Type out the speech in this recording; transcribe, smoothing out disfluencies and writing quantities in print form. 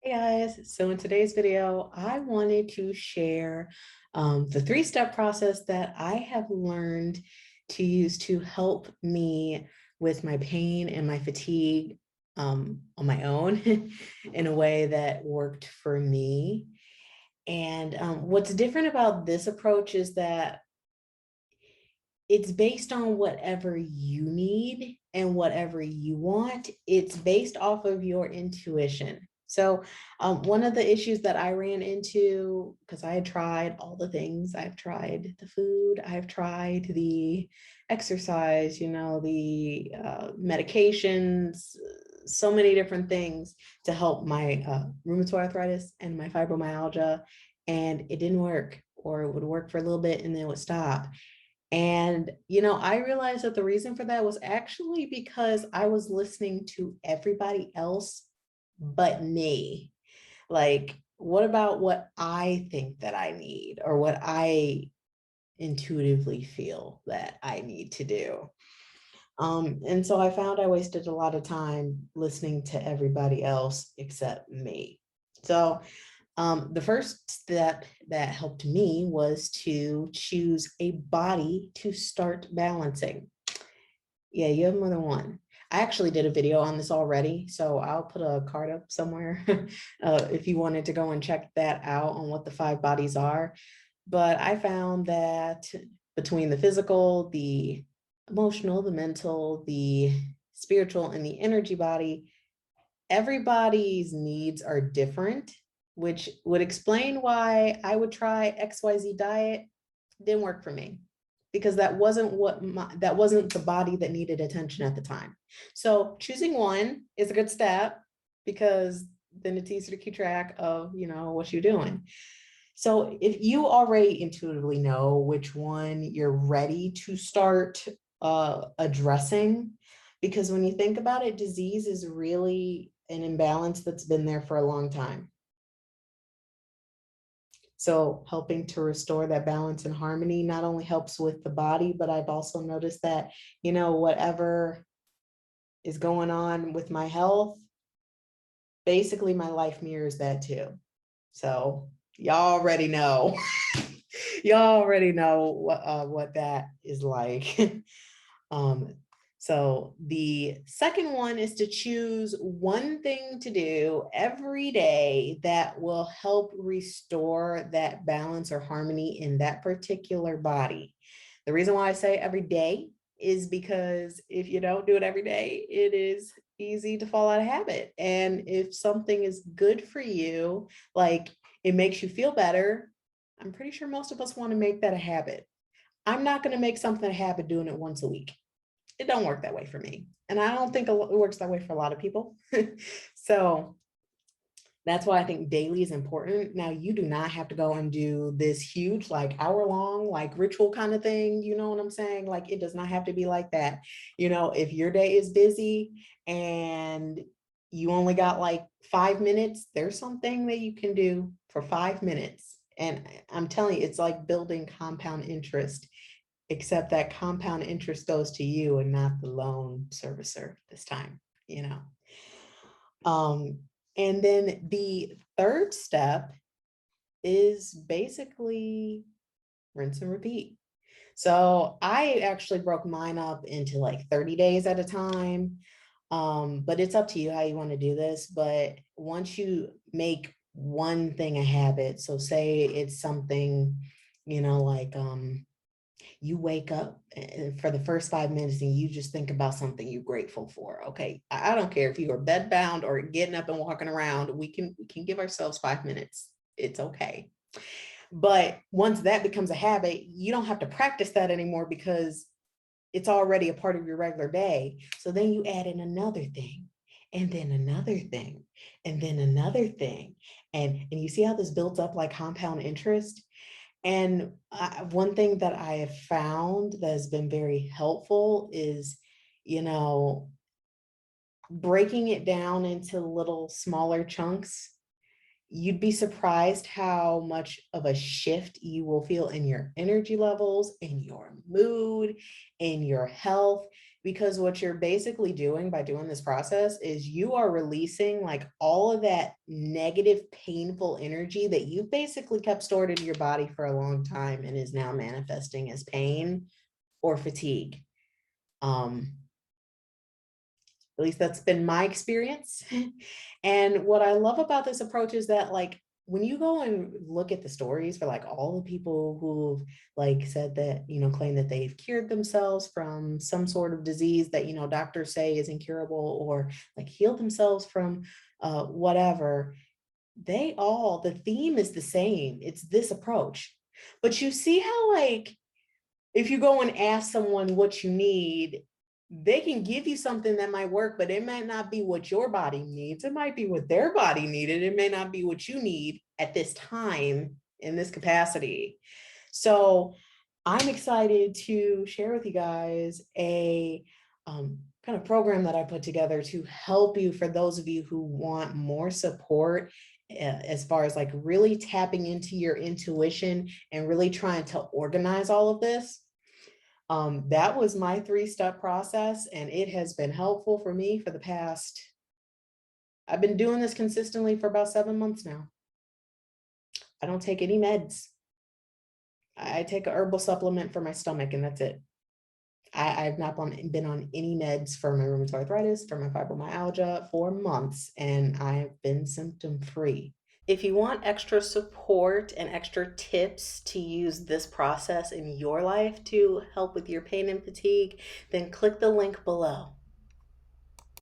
Hey guys, so in today's video, I wanted to share the three-step process that I have learned to use to help me with my pain and my fatigue on my own in a way that worked for me. And what's different about this approach is that it's based on whatever you need and whatever you want. It's based off of your intuition. So one of the issues that I ran into, because I had tried all the things, I've tried the food, I've tried the exercise, the medications, so many different things to help my rheumatoid arthritis and my fibromyalgia, and it didn't work, or it would work for a little bit and then it would stop. And, I realized that the reason for that was actually because I was listening to everybody else but me. Like, what about what I think that I need or what I intuitively feel that I need to do? And so I found I wasted a lot of time listening to everybody else except me. So the first step that helped me was to choose a body to start balancing. Yeah, you have more than one. I actually did a video on this already, so I'll put a card up somewhere if you wanted to go and check that out on what the 5 bodies are. But I found that between the physical, the emotional, the mental, the spiritual, and the energy body, everybody's needs are different, which would explain why I would try XYZ diet. Didn't work for me because that wasn't the body that needed attention at the time. So choosing one is a good step because then it's easier to keep track of, what you're doing. So if you already intuitively know which one you're ready to start addressing, because when you think about it, disease is really an imbalance that's been there for a long time. So helping to restore that balance and harmony not only helps with the body, but I've also noticed that, whatever is going on with my health, basically my life mirrors that too. So y'all already know. Y'all already know what that is like. So the second one is to choose one thing to do every day that will help restore that balance or harmony in that particular body. The reason why I say every day is because if you don't do it every day, it is easy to fall out of habit. And if something is good for you, like it makes you feel better, I'm pretty sure most of us want to make that a habit. I'm not going to make something a habit doing it once a week. It don't work that way for me. And I don't think it works that way for a lot of people. So that's why I think daily is important. Now, you do not have to go and do this huge, like hour-long, like ritual kind of thing. You know what I'm saying? Like, it does not have to be like that. If your day is busy and you only got like 5 minutes, there's something that you can do for 5 minutes. And I'm telling you, it's like building compound interest, except that compound interest goes to you and not the loan servicer this time, you know. And then the third step is basically rinse and repeat. So I actually broke mine up into like 30 days at a time. But it's up to you how you want to do this. But once you make one thing a habit, so say it's something, like you wake up for the first 5 minutes and you just think about something you're grateful for. Okay, I don't care if you are bedbound or getting up and walking around. We can give ourselves 5 minutes. It's okay. But once that becomes a habit, you don't have to practice that anymore because it's already a part of your regular day. So then you add in another thing, and then another thing, and then another thing. And you see how this builds up like compound interest? And one thing that I have found that has been very helpful is, breaking it down into little smaller chunks. You'd be surprised how much of a shift you will feel in your energy levels, in your mood, in your health, because what you're basically doing by doing this process is you are releasing like all of that negative, painful energy that you've basically kept stored in your body for a long time and is now manifesting as pain or fatigue. At least that's been my experience. And what I love about this approach is that like when you go and look at the stories for like all the people who've like said that, claim that they've cured themselves from some sort of disease that, doctors say is incurable, or like healed themselves from whatever, the theme is the same. It's this approach. But you see how like if you go and ask someone what you need, they can give you something that might work, but it might not be what your body needs. It might be what their body needed. It may not be what you need at this time in this capacity. So I'm excited to share with you guys a kind of program that I put together to help you, for those of you who want more support as far as like really tapping into your intuition and really trying to organize all of this. That was my 3-step process, and it has been helpful for me for the past, I've been doing this consistently for about 7 months now. I don't take any meds. I take a herbal supplement for my stomach, and that's it. I've not been on any meds for my rheumatoid arthritis, for my fibromyalgia for months, and I've been symptom free. If you want extra support and extra tips to use this process in your life to help with your pain and fatigue, then click the link below.